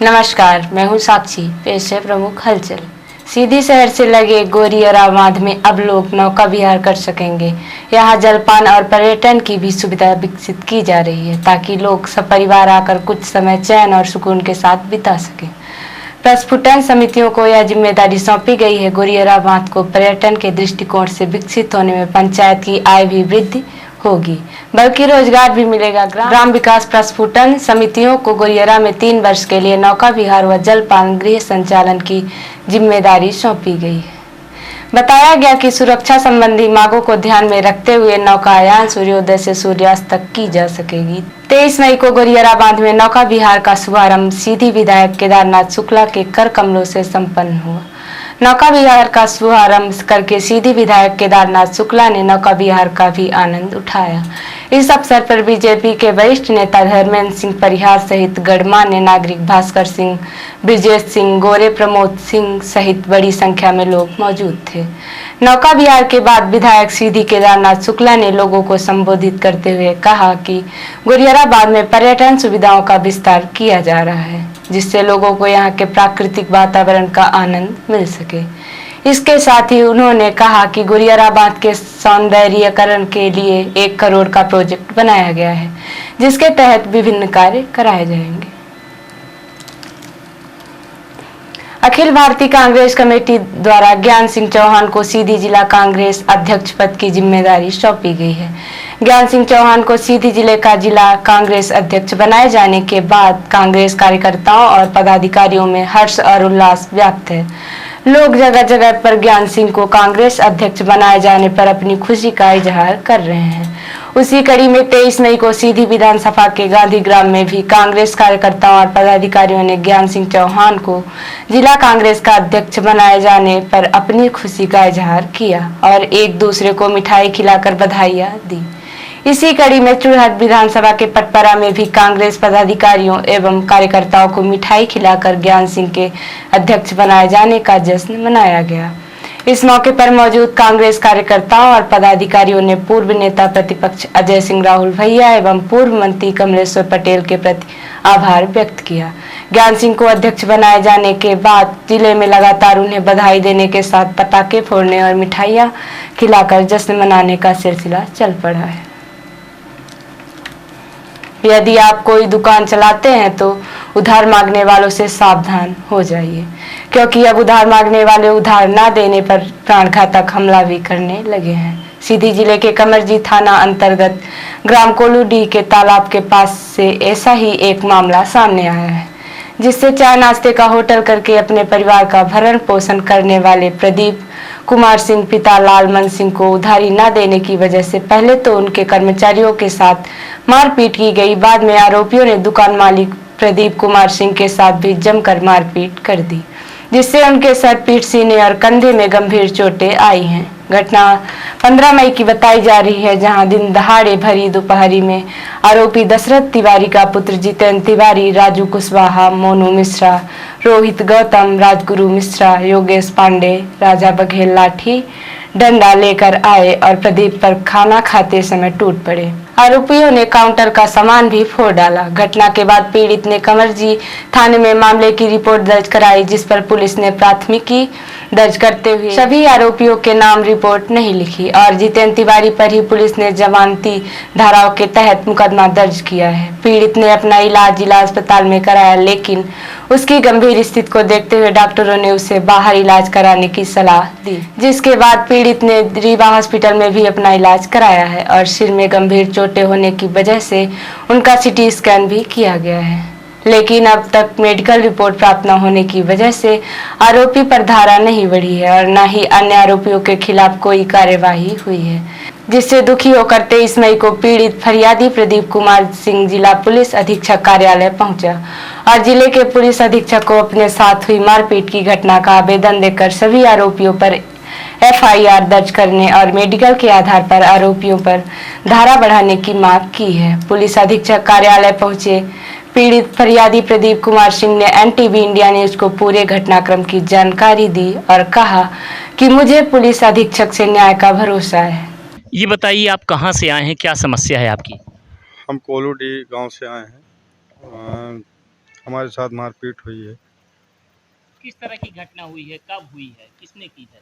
नमस्कार, मैं हूं साक्षी। पेश है प्रमुख हलचल। सीधी शहर से लगे गोरियरा बांध में अब लोग नौका विहार कर सकेंगे। यहां जलपान और पर्यटन की भी सुविधा विकसित की जा रही है ताकि लोग सपरिवार आकर कुछ समय चैन और सुकून के साथ बिता सकें। प्रस्फुटन समितियों को यह जिम्मेदारी सौंपी गई है। गोरियरा बांध को पर्यटन के दृष्टिकोण से विकसित होने में पंचायत की आय भी वृद्धि होगी, बल्कि रोजगार भी मिलेगा। ग्राम विकास प्रस्फुटन समितियों को गोरियरा में 3 वर्ष के लिए नौका विहार व जलपान गृह संचालन की जिम्मेदारी सौंपी गई है। बताया गया कि सुरक्षा संबंधी मांगों को ध्यान में रखते हुए नौकायान सूर्योदय से सूर्यास्त तक की जा सकेगी। 23 मई को गोरियरा बांध में नौका विहार का शुभारंभ सीधी विधायक केदारनाथ शुक्ला के कर कमलों से संपन्न हुआ। नौका विहार का शुभारंभ करके सीधी विधायक केदारनाथ शुक्ला ने नौका विहार का भी आनंद उठाया। इस अवसर पर बीजेपी के वरिष्ठ नेता धर्मेंद्र सिंह परिहार सहित गणमान्य नागरिक भास्कर सिंह, ब्रिजेश सिंह, गोरे, प्रमोद सिंह सहित बड़ी संख्या में लोग मौजूद थे। नौका विहार के बाद विधायक सीधी केदारनाथ शुक्ला ने लोगों को संबोधित करते हुए कहा कि गोरियरा बांध में पर्यटन सुविधाओं का विस्तार किया जा रहा है, जिससे लोगों को यहाँ के प्राकृतिक वातावरण का आनंद मिल सके। इसके साथ ही उन्होंने कहा कि गोरियरा बांध के सौंदर्यीकरण के लिए 1 करोड़ का प्रोजेक्ट बनाया गया है, जिसके तहत विभिन्न कार्य कराए जाएंगे। अखिल भारतीय कांग्रेस कमेटी द्वारा ज्ञान सिंह चौहान को सीधी जिला कांग्रेस अध्यक्ष पद की जिम्मेदारी सौंपी गई है। ज्ञान सिंह चौहान को सीधी जिले का जिला कांग्रेस अध्यक्ष बनाए जाने के बाद कांग्रेस कार्यकर्ताओं और पदाधिकारियों में हर्ष और उल्लास व्याप्त है। लोग जगह जगह पर ज्ञान सिंह को कांग्रेस अध्यक्ष बनाए जाने पर अपनी खुशी का इजहार कर रहे हैं। उसी कड़ी में 23 मई को सीधी विधानसभा के गांधी ग्राम में भी कांग्रेस कार्यकर्ताओं और पदाधिकारियों ने ज्ञान सिंह चौहान को जिला कांग्रेस का अध्यक्ष बनाए जाने पर अपनी खुशी का इजहार किया और एक दूसरे को मिठाई खिलाकर बधाइयां दी। इसी कड़ी में चुरहट विधानसभा के पटपरा में भी कांग्रेस पदाधिकारियों एवं कार्यकर्ताओं को मिठाई खिलाकर ज्ञान सिंह के अध्यक्ष बनाए जाने का जश्न मनाया गया। इस मौके पर मौजूद कांग्रेस कार्यकर्ताओं और पदाधिकारियों ने पूर्व नेता प्रतिपक्ष अजय सिंह राहुल भैया एवं पूर्व मंत्री कमलेश्वर पटेल के प्रति आभार व्यक्त किया। ज्ञान सिंह को अध्यक्ष बनाए जाने के बाद जिले में लगातार उन्हें बधाई देने के साथ पटाखे फोड़ने और मिठाइयां खिलाकर जश्न मनाने का सिलसिला चल पड़ा है। यदि आप कोई दुकान चलाते हैं तो उधार मांगने वालों से सावधान हो जाइए, क्योंकि अब उधार मांगने वाले उधार ना देने पर प्राणघातक हमला भी करने लगे हैं। सीधी जिले के कमरजी थाना अंतर्गत ग्राम कोलूडीह के तालाब के पास से ऐसा ही एक मामला सामने आया है, जिससे चाय नाश्ते का होटल करके अपने परिवार का भरण पोषण करने वाले प्रदीप कुमार सिंह पिता लालमन सिंह को उधारी न देने की वजह से पहले तो उनके कर्मचारियों के साथ मारपीट की गई। बाद में आरोपियों ने दुकान मालिक प्रदीप कुमार सिंह के साथ भी जमकर मारपीट कर दी, जिससे उनके सर, पीठ, सीने और कंधे में गंभीर चोटें आई हैं। घटना 15 मई की बताई जा रही है, जहां दिन दहाड़े भरी दोपहरी में आरोपी दशरथ तिवारी का पुत्र जितेंद्र तिवारी, राजू कुशवाहा, मोनू मिश्रा, रोहित गौतम, राजगुरु मिश्रा, योगेश पांडे, राजा बघेल लाठी डंडा लेकर आए और प्रदीप पर खाना खाते समय टूट पड़े। आरोपियों ने काउंटर का सामान भी फोड़ डाला। घटना के बाद पीड़ित ने कमरजी थाने में मामले की रिपोर्ट दर्ज कराई, जिस पर पुलिस ने प्राथमिकी दर्ज करते हुए सभी आरोपियों के नाम रिपोर्ट नहीं लिखी और जितेंद्र तिवारी पर ही पुलिस ने जमानती धाराओं के तहत मुकदमा दर्ज किया है। पीड़ित ने अपना इलाज जिला अस्पताल में कराया, लेकिन उसकी गंभीर स्थिति को देखते हुए डॉक्टरों ने उसे बाहर इलाज कराने की सलाह दी, जिसके बाद पीड़ित ने रीवा हॉस्पिटल में भी अपना इलाज कराया है और सिर में गंभीर चोटें होने की वजह से उनका सीटी स्कैन भी किया गया है, लेकिन अब तक मेडिकल रिपोर्ट प्राप्त न होने की वजह से आरोपी पर धारा नहीं बढ़ी है और न ही अन्य आरोपियों के खिलाफ कोई कार्यवाही हुई है, जिससे दुखी होकर 23 मई को पीड़ित फरियादी प्रदीप कुमार सिंह जिला पुलिस अधीक्षक कार्यालय पहुंचा और जिले के पुलिस अधीक्षक को अपने साथ हुई मारपीट की घटना का आवेदन देकर सभी आरोपियों पर FIR दर्ज करने और मेडिकल के आधार पर आरोपियों पर धारा बढ़ाने की मांग की है। पुलिस अधीक्षक कार्यालय पहुंचे पीड़ित फरियादी प्रदीप कुमार सिंह ने NTV इंडिया न्यूज को पूरे घटनाक्रम की जानकारी दी और कहा कि मुझे पुलिस अधीक्षक से न्याय का भरोसा है। ये बताइए, आप कहां से आए हैं, क्या समस्या है आपकी? हम कोलूडीह गांव से आए हैं। हमारे साथ मारपीट हुई है। किस तरह की घटना हुई है, कब हुई है, किसने की है?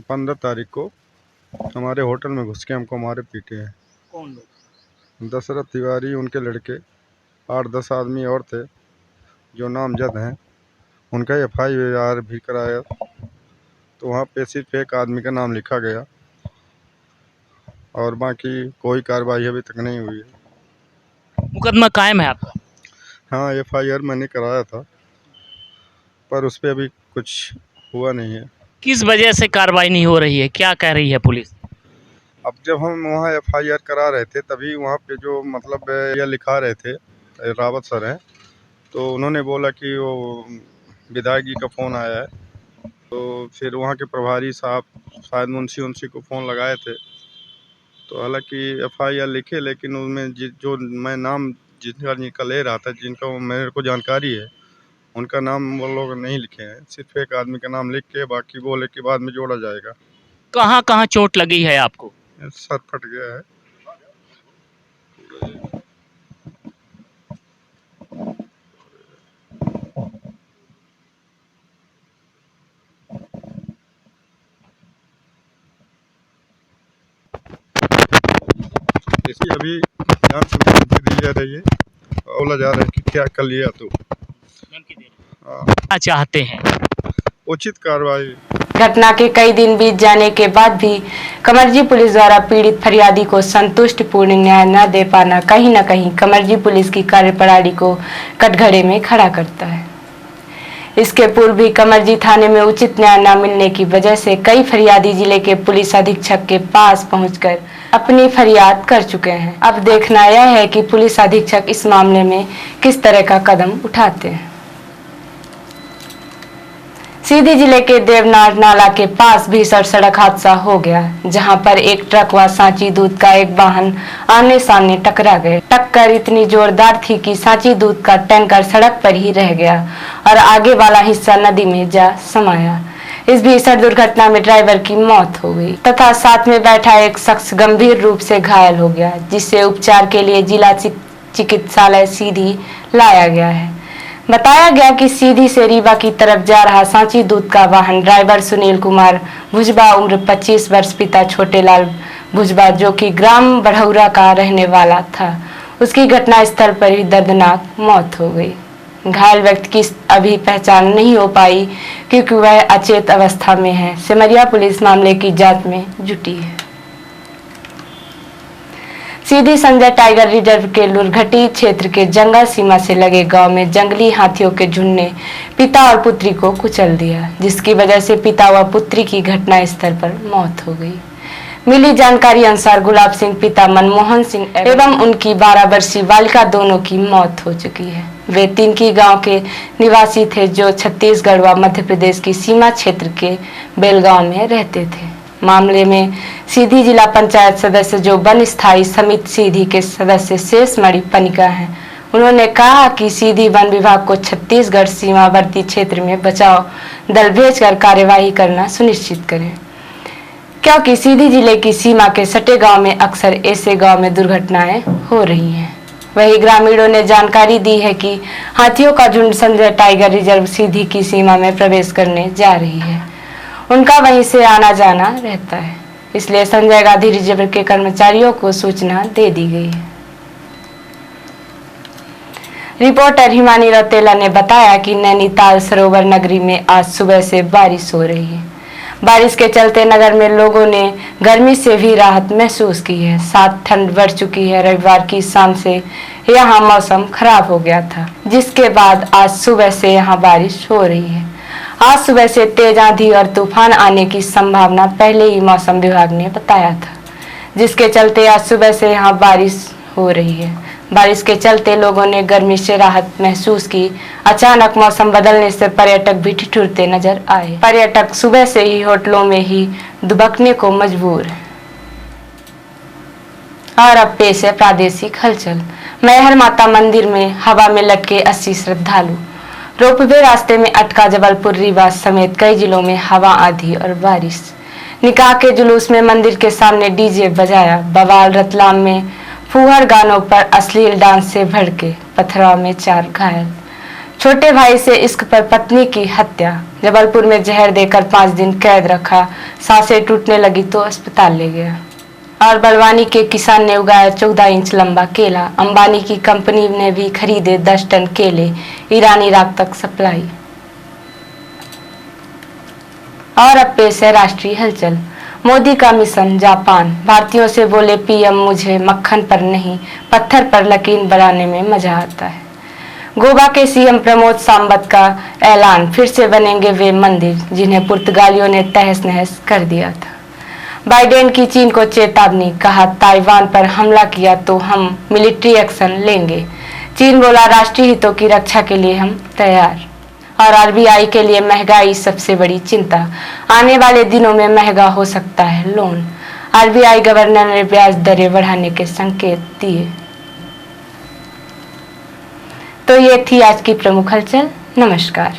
15 तारीख को हमारे होटल में घुस के हमको मारे पीटे हैं। कौन लोग? दशरथ तिवारी, उनके लड़के, 8-10 आदमी और थे जो नामजद हैं। उनका FIR भी कराया, तो वहाँ पे सिर्फ एक आदमी का नाम लिखा गया और बाकी कोई कार्रवाई अभी तक नहीं हुई है। मुकदमा कायम है आपका? हाँ, FIR मैंने कराया था, पर उस पर अभी कुछ हुआ नहीं है। किस वजह से कार्रवाई नहीं हो रही है, क्या कह रही है पुलिस? अब जब हम वहाँ FIR करा रहे थे तभी वहाँ पे जो मतलब यह लिखा रहे थे, रावत सर हैं, तो उन्होंने बोला कि वो विधायक जी का फ़ोन आया है। तो फिर वहाँ के प्रभारी साहब शायद मुंशी को फ़ोन लगाए थे, तो हालांकि FIR लिखे, लेकिन उनमें जो मैं नाम जिनका ले रहा था, जिनका मेरे को जानकारी है, उनका नाम वो लोग नहीं लिखे हैं। सिर्फ एक आदमी का नाम लिख के बाकी बोले कि बाद में जोड़ा जाएगा। कहाँ कहाँ चोट लगी है आपको? सर फट गया है। इसकी अभी जांच दी जा रही है, बोला जा रहा है कि क्या कर लिया तो। क्या चाहते हैं? उचित कार्रवाई। घटना के कई दिन बीत जाने के बाद भी कमरजी पुलिस द्वारा पीड़ित फरियादी को संतुष्टिपूर्ण न्याय न दे पाना कहीं न कहीं कमरजी पुलिस की कार्यप्रणाली को कटघरे में खड़ा करता है। इसके पूर्व भी कमरजी थाने में उचित न्याय न मिलने की वजह से कई फरियादी जिले के पुलिस अधीक्षक के पास पहुंचकर अपनी फरियाद कर चुके हैं। अब देखना यह है कि पुलिस अधीक्षक इस मामले में किस तरह का कदम उठाते हैं। सीधी जिले के देवनार नाला के पास भीषण सड़क हादसा हो गया, जहां पर एक ट्रक व सांची दूध का एक वाहन आमने सामने टकरा गए। टक्कर इतनी जोरदार थी कि सांची दूध का टैंकर सड़क पर ही रह गया और आगे वाला हिस्सा नदी में जा समाया। इस भीषण दुर्घटना में ड्राइवर की मौत हो गई तथा साथ में बैठा एक शख्स गंभीर रूप से घायल हो गया, जिसे उपचार के लिए जिला चिकित्सालय सीधी लाया गया है। बताया गया कि सीधी से रीवा की तरफ जा रहा सांची दूध का वाहन ड्राइवर सुनील कुमार भुजबा, उम्र 25 वर्ष, पिता छोटेलाल भुजबा, जो कि ग्राम बढ़ौरा का रहने वाला था, उसकी घटना स्थल पर ही दर्दनाक मौत हो गई। घायल व्यक्ति की अभी पहचान नहीं हो पाई क्योंकि वह अचेत अवस्था में है। सिमरिया पुलिस मामले की जांच में जुटी है। सीधी संजय टाइगर रिजर्व के लुरघटी क्षेत्र के जंगल सीमा से लगे गांव में जंगली हाथियों के झुंड ने पिता और पुत्री को कुचल दिया, जिसकी वजह से पिता व पुत्री की घटना स्थल पर मौत हो गई। मिली जानकारी अनुसार गुलाब सिंह पिता मनमोहन सिंह एवं उनकी 12 वर्षीय बालिका दोनों की मौत हो चुकी है। वे तिनकी गांव के निवासी थे जो छत्तीसगढ़ व मध्य प्रदेश की सीमा क्षेत्र के बेलगांव में रहते थे। मामले में सीधी जिला पंचायत सदस्य जो वन स्थायी समिति सीधी के सदस्य शेषमणि पनिका हैं, उन्होंने कहा कि सीधी वन विभाग को छत्तीसगढ़ सीमावर्ती क्षेत्र में बचाव दल भेजकर कार्यवाही करना सुनिश्चित करें, क्योंकि सीधी जिले की सीमा के सटे गांव में अक्सर ऐसे गांव में दुर्घटनाएं हो रही हैं। वही ग्रामीणों ने जानकारी दी है कि हाथियों का झुंड संजय टाइगर रिजर्व सीधी की सीमा में प्रवेश करने जा रही है। उनका वहीं से आना जाना रहता है, इसलिए संजय गांधी रिजर्व के कर्मचारियों को सूचना दे दी गई है। रिपोर्टर हिमानी रौतेला ने बताया कि नैनीताल सरोवर नगरी में आज सुबह से बारिश हो रही है। बारिश के चलते नगर में लोगों ने गर्मी से भी राहत महसूस की है, साथ ठंड बढ़ चुकी है। रविवार की शाम से यहाँ मौसम खराब हो गया था, जिसके बाद आज सुबह से यहाँ बारिश हो रही है। आज सुबह से तेज आंधी और तूफान आने की संभावना पहले ही मौसम विभाग ने बताया था, जिसके चलते आज सुबह से यहाँ बारिश हो रही है। बारिश के चलते लोगों ने गर्मी से राहत महसूस की। अचानक मौसम बदलने से पर्यटक भी ठिठुरते नजर आए। पर्यटक सुबह से ही होटलों में ही दुबकने को मजबूर है। और अब पेश है प्रादेशिक हलचल। मैहर माता मंदिर में हवा में लटके 80 श्रद्धालु। रोपवे रास्ते में अटका जबलपुर, रीवा समेत कई जिलों में हवा, आंधी और बारिश। निकाह के जुलूस में मंदिर के सामने डीजे बजाया बवाल। रतलाम में फुहर गानों पर अश्लील डांस से भड़के, पथराव में 4 घायल। छोटे भाई से इश्क पर पत्नी की हत्या, जबलपुर में जहर देकर 5 दिन कैद रखा, सांसें टूटने लगी तो अस्पताल ले गया। और बड़वानी के किसान ने उगाया 14 इंच लंबा केला, अंबानी की कंपनी ने भी खरीदे 10 टन केले, ईरान इराक तक सप्लाई। और अब पेश है राष्ट्रीय हलचल। मोदी का मिशन जापान, भारतीयों से बोले पीएम मुझे मक्खन पर नहीं पत्थर पर लकीर बनाने में मजा आता है। गोवा के सीएम प्रमोद सावंत का ऐलान, फिर से बनेंगे वे मंदिर जिन्हें पुर्तगालियों ने तहस नहस कर दिया था। बाइडेन की चीन को चेतावनी, कहा ताइवान पर हमला किया तो हम मिलिट्री एक्शन लेंगे। चीन बोला राष्ट्रीय हितों की रक्षा के लिए हम तैयार। और आरबीआई के लिए महंगाई सबसे बड़ी चिंता, आने वाले दिनों में महंगा हो सकता है लोन। आरबीआई गवर्नर ने ब्याज दरें बढ़ाने के संकेत दिए। तो ये थी आज की प्रमुख हलचल। नमस्कार।